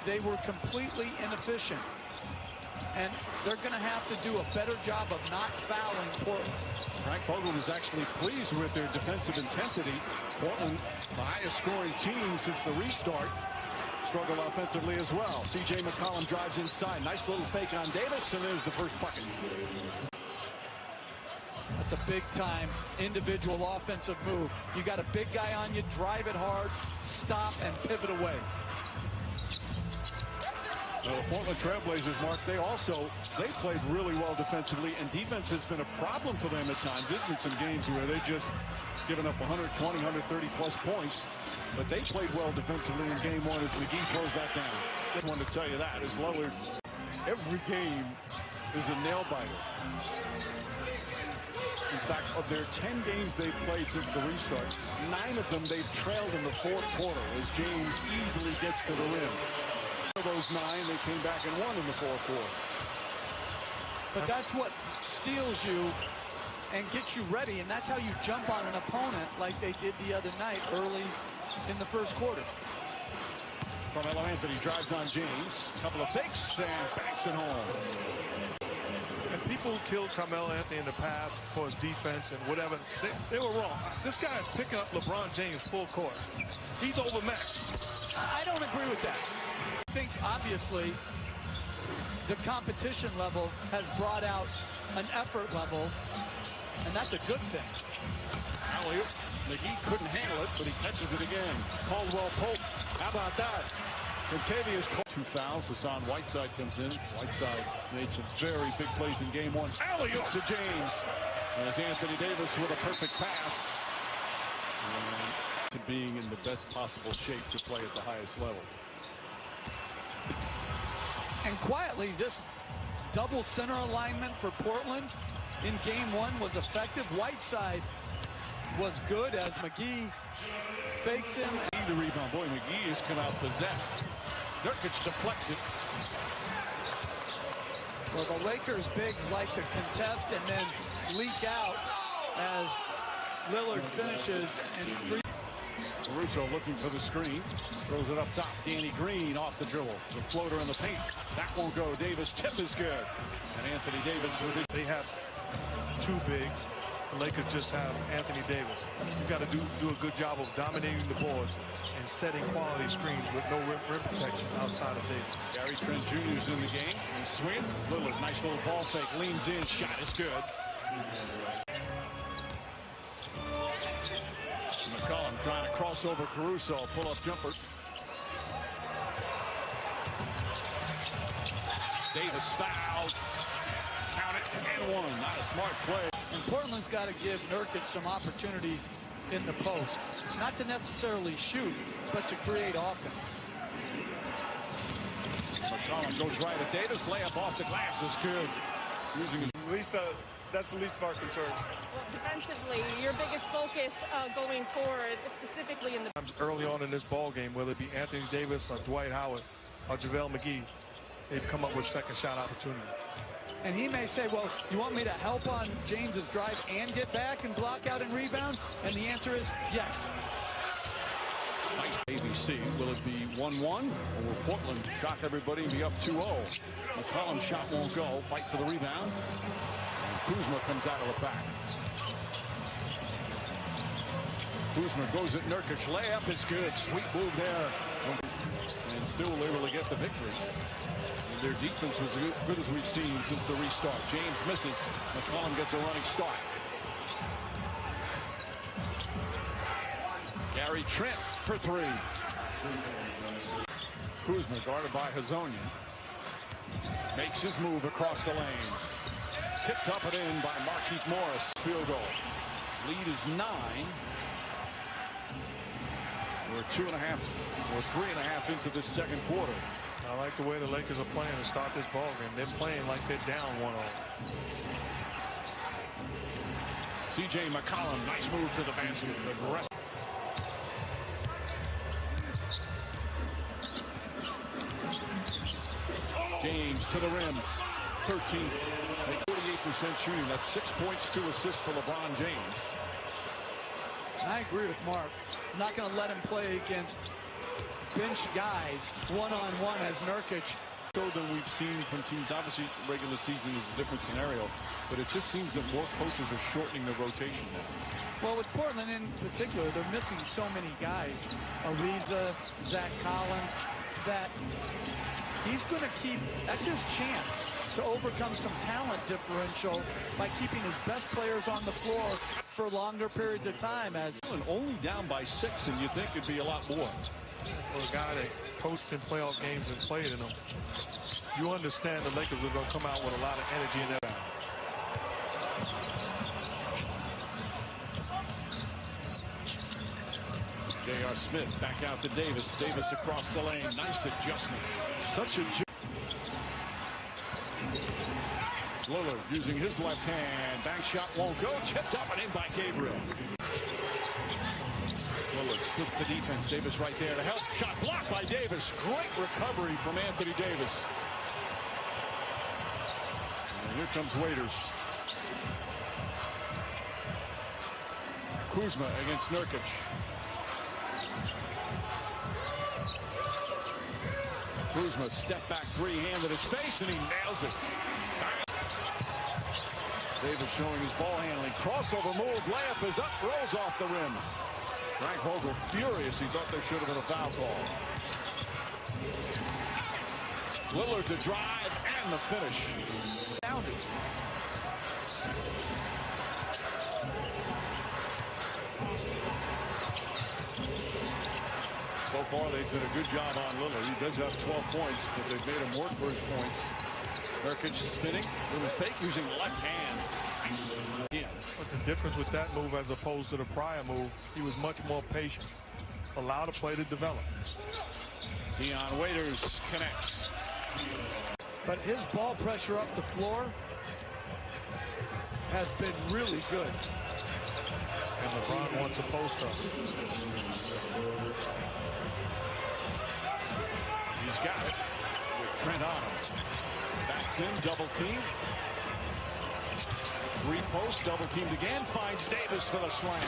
they were completely inefficient. And they're going to have to do a better job of not fouling Portland. Frank Vogel was actually pleased with their defensive intensity. Portland, the highest scoring team since the restart, struggle offensively as well. C.J. McCollum drives inside. Nice little fake on Davis, and there's the first bucket. That's a big-time individual offensive move. You got a big guy on you, drive it hard, stop, and pivot away. The Portland Trailblazers, Mark, they played really well defensively, and defense has been a problem for them at times. There's been some games where they've just given up 120, 130-plus points, but they played well defensively in Game 1 as McGee throws that down. I want to tell you that, as Lillard, every game is a nail-biter. In fact, of their 10 games they've played since the restart, 9 of them they've trailed in the fourth quarter as James easily gets to the rim. Of those 9, they came back and won in the fourth quarter. But that's what steals you and gets you ready, and that's how you jump on an opponent like they did the other night early in the first quarter. Carmelo Anthony drives on James. Couple of fakes and banks it home. And people who killed Carmelo Anthony in the past for his defense and whatever, they were wrong. This guy is picking up LeBron James full court. He's overmatched. I don't agree with that. I think, obviously, the competition level has brought out an effort level, and that's a good thing. Alley-oop. McGee couldn't handle it, but he catches it again. Caldwell Pope. How about that? Contavious. 2 fouls. Hassan Whiteside comes in. Whiteside made some very big plays in Game 1. Alley-oop to James. There's Anthony Davis with a perfect pass. And to being in the best possible shape to play at the highest level. And quietly, this double center alignment for Portland in Game 1 was effective. Whiteside was good as McGee fakes him. The rebound. Boy, McGee has come out possessed. Nurkic deflects it. Well, the Lakers bigs like to contest and then leak out as Lillard finishes and three. Caruso looking for the screen. Throws it up top. Danny Green off the dribble. The floater in the paint. That won't go. Davis' tip is good. And Anthony Davis with it. They have 2 bigs. The Lakers just have Anthony Davis. You've got to do a good job of dominating the boards and setting quality screens with no rim protection outside of Davis. Gary Trent Jr. is in the game. He's swinging. Lillard, nice little ball fake. Leans in. Shot is good. McCollum trying to cross over Caruso. Pull-up jumper. Davis fouled. Count it and 1. Not a smart play. And Portland's got to give Nurkic some opportunities in the post. Not to necessarily shoot, but to create offense. McCollum goes right at Davis. Layup off the glass is good. Using At least that's the least of our concerns. Well, defensively, your biggest focus going forward, specifically in the early on in this ball game, whether it be Anthony Davis or Dwight Howard or JaVale McGee, they've come up with second shot opportunity. And he may say, well, you want me to help on James's drive and get back and block out and rebound? And the answer is yes. ABC, will it be 1-1 or will Portland shock everybody and be up 2-0? McCollum's shot won't go. Fight for the rebound. And Kuzma comes out of the back. Kuzma goes at Nurkic. Layup is good. Sweet move there. And still able to get the victory. And their defense was as good as we've seen since the restart. James misses. McCollum gets a running start. Gary Trent for 3. Kuzma guarded by Hazonia. Makes his move across the lane. Tipped up and in by Markieff Morris. Field goal. Lead is 9. We're 2.5 or 3.5 into this second quarter. I like the way the Lakers are playing to start this ball game. They're playing like they're down 1-0. C.J. McCollum, nice move to the basket. The rest. James to the rim. 13. 48% shooting. That's 6 points, 2 assists for LeBron James. I agree with Mark. I'm not going to let him play against bench guys one-on-one as Nurkic. Than we've seen from teams. Obviously, regular season is a different scenario, but it just seems that more coaches are shortening the rotation now. Well, with Portland in particular, they're missing so many guys. Ariza, Zach Collins, that he's going to keep, that's his chance to overcome some talent differential by keeping his best players on the floor for longer periods of time. As only down by 6, and you think it'd be a lot more. For a guy that coached in playoff games and played in them, you understand the Lakers are going to come out with a lot of energy in that. J.R. Smith back out to Davis. Davis across the lane. Nice adjustment. Such a... Lillard using his left hand. Bank shot won't go. Chipped up and in by Gabriel. Lillard splits the defense. Davis right there to help. Shot blocked by Davis. Great recovery from Anthony Davis. And here comes Waiters. Kuzma against Nurkic. Kuzma step back three-handed his face and he nails it. Davis showing his ball handling. Crossover move. Layup is up. Rolls off the rim. Frank Vogel furious. He thought there should have been a foul call. Lillard to drive and the finish. So far, they've done a good job on Lillard. He does have 12 points, but they've made him work for his points. Nurkic spinning with a fake using left hand. But the difference with that move as opposed to the prior move, he was much more patient. Allow the play to develop. Dion Waiters connects. But his ball pressure up the floor has been really good. And LeBron wants a post-up. He's got it with Trent on him. Backs in, double team. Three post, double teamed again. Finds Davis for the slam.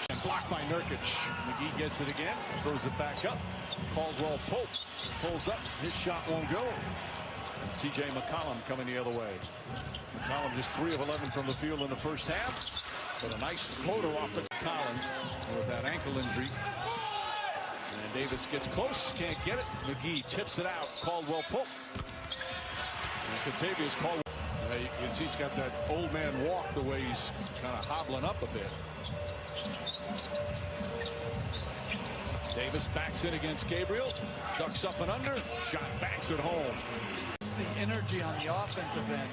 And blocked by Nurkic. McGee gets it again. Throws it back up. Caldwell Pope pulls up. His shot won't go. C.J. McCollum coming the other way. McCollum just 3 of 11 from the field in the first half. But a nice floater off the Collins with that ankle injury. And Davis gets close. Can't get it. McGee tips it out. Caldwell Pope. And Kentavious Caldwell. You can see he's got that old man walk the way he's kind of hobbling up a bit. Davis backs in against Gabriel. Ducks up and under. Shot banks it home. The energy on the offensive end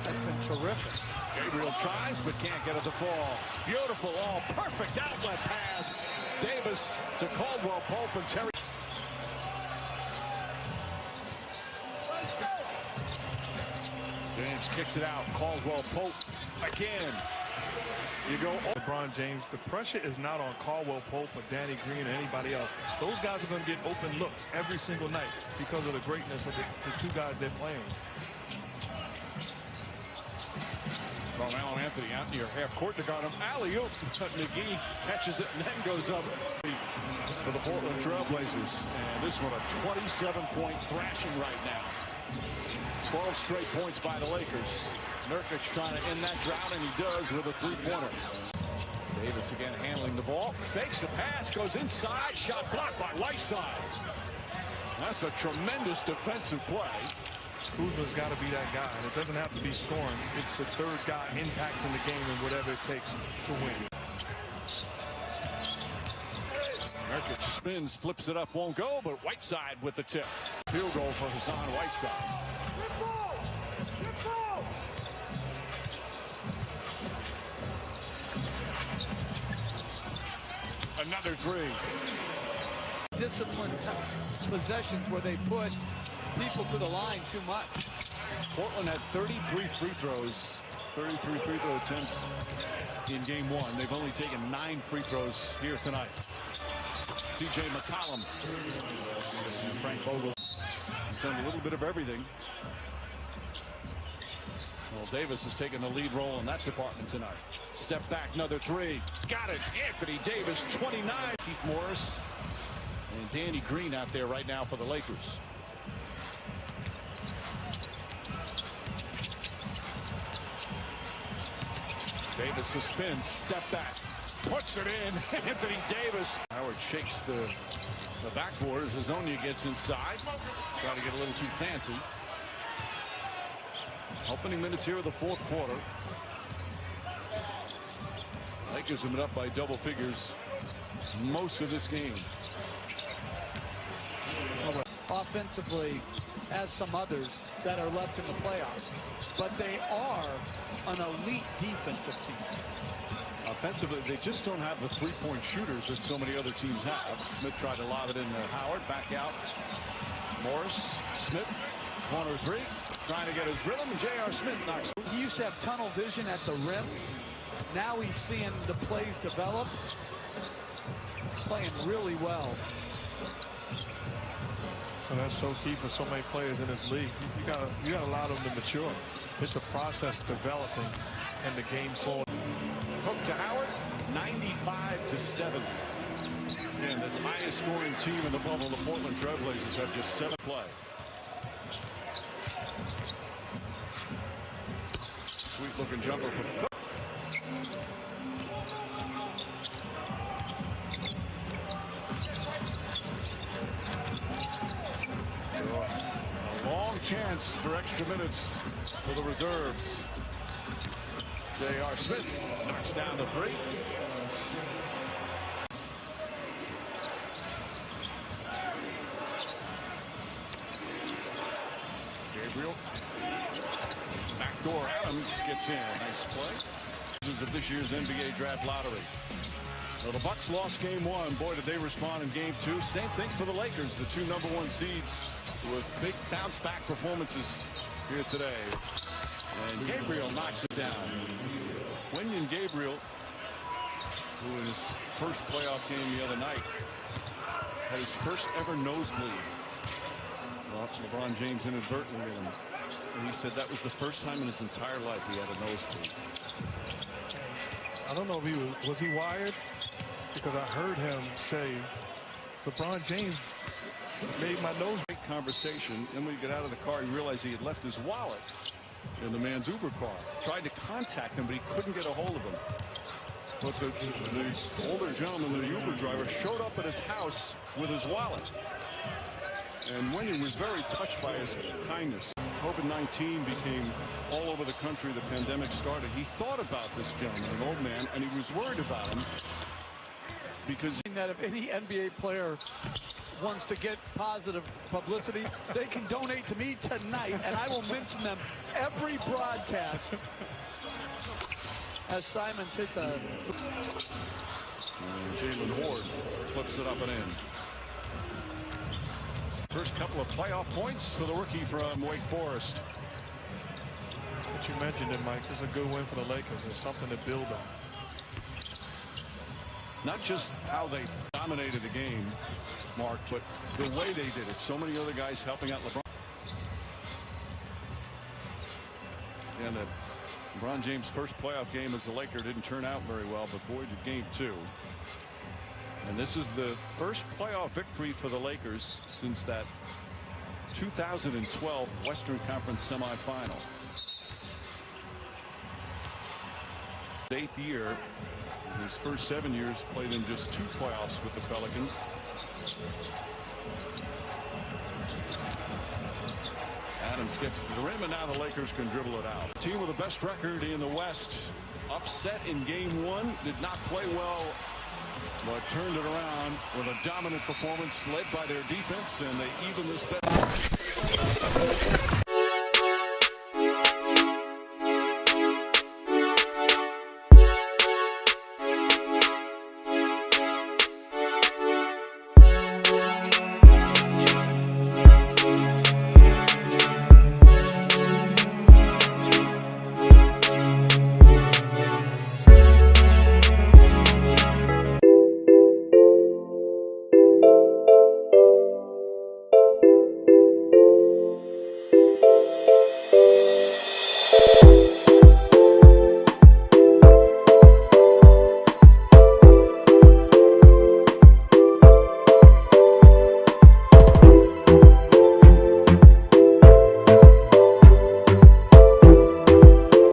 has been terrific. Gabriel tries but can't get it to fall. Beautiful. Oh, perfect outlet pass. Davis to Caldwell Pope and Terry. James kicks it out. Caldwell Pope again. You go. LeBron James, the pressure is not on Caldwell Pope or Danny Green or anybody else. Those guys are going to get open looks every single night because of the greatness of the two guys they're playing. Carmelo Anthony out near half court to guard him. Alley-oop. McGee catches it and then goes up for the Portland Trailblazers. And this one a 27-point thrashing right now. 12 straight points by the Lakers. Nurkic trying to end that drought, and he does with a three-pointer. Davis again handling the ball. Fakes the pass, goes inside. Shot blocked by Whiteside. That's a tremendous defensive play. Kuzma's got to be that guy, and it doesn't have to be scoring. It's the third guy impacting the game and whatever it takes to win. Nurkic spins, flips it up, won't go, but Whiteside with the tip. Field goal for Hassan Whiteside. Another three. Disciplined possessions where they put people to the line too much. Portland had 33 free throws, 33 free throw attempts in game one. They've only taken 9 free throws here tonight. C.J. McCollum. Frank Vogel. He's done a little bit of everything. Well, Davis has taken the lead role in that department tonight. Step back, another three. Got it. Anthony Davis, 29. Keith Morris and Danny Green out there right now for the Lakers. Davis suspends, step back, puts it in. Anthony Davis. Howard shakes the backboard as Hazonia gets inside. Trying to get a little too fancy. Opening minutes here of the fourth quarter. Lakers have been up by double figures most of this game. Offensively, as some others that are left in the playoffs, but they are an elite defensive team. Offensively, they just don't have the three-point shooters that so many other teams have. Smith tried to lob it into Howard, back out. Morris, Smith, corner three, trying to get his rhythm, and J.R. Smith knocks. He used to have tunnel vision at the rim. Now he's seeing the plays develop. Playing really well. And that's so key for so many players in this league. You gotta allow them to mature. It's a process developing, and the game forward. Hook to Howard, 95-7. Again, this highest scoring team in the bubble, the Portland Trailblazers, have just 7 play. Sweet looking jumper from Cook. A long chance for extra minutes for the reserves. J.R. Smith knocks down the three. Gabriel. Backdoor Adams gets in. Nice play. This is of this year's NBA draft lottery. So the Bucks lost game one. Boy, did they respond in game two. Same thing for the Lakers, the 2 #1 seeds, with big bounce back performances here today. And Gabriel knocks it down. Wenyen Gabriel, who in his first playoff game the other night had his first ever nosebleed. Well, LeBron James inadvertently hit him. And he said that was the first time in his entire life he had a nosebleed. I don't know if he was he wired, because I heard him say, LeBron James made my nose. Great conversation. Then when he got out of the car, he realized he had left his wallet in the man's Uber car. Tried to contact him, but he couldn't get a hold of him. But the older gentleman, the Uber driver, showed up at his house with his wallet. And Wenyen was very touched by his kindness. COVID-19 became all over the country. The pandemic started. He thought about this gentleman, an old man, and he was worried about him because that if any NBA player wants to get positive publicity, they can donate to me tonight, and I will mention them every broadcast. As Simons hits a... Jalen Ward flips it up and in. First couple of playoff points for the rookie from Wake Forest. What you mentioned it, Mike, this is a good win for the Lakers. It's something to build on. Not just how they dominated the game, Mark, but the way they did it. So many other guys helping out LeBron. And LeBron James' first playoff game as a Laker didn't turn out very well, but boy, did game two. And this is the first playoff victory for the Lakers since that 2012 Western Conference semifinal. 8th year. His first 7 years played in just 2 playoffs with the Pelicans. Adams gets to the rim, and now the Lakers can dribble it out. Team with the best record in the West, upset in game 1, did not play well, but turned it around with a dominant performance led by their defense, and they even this bet.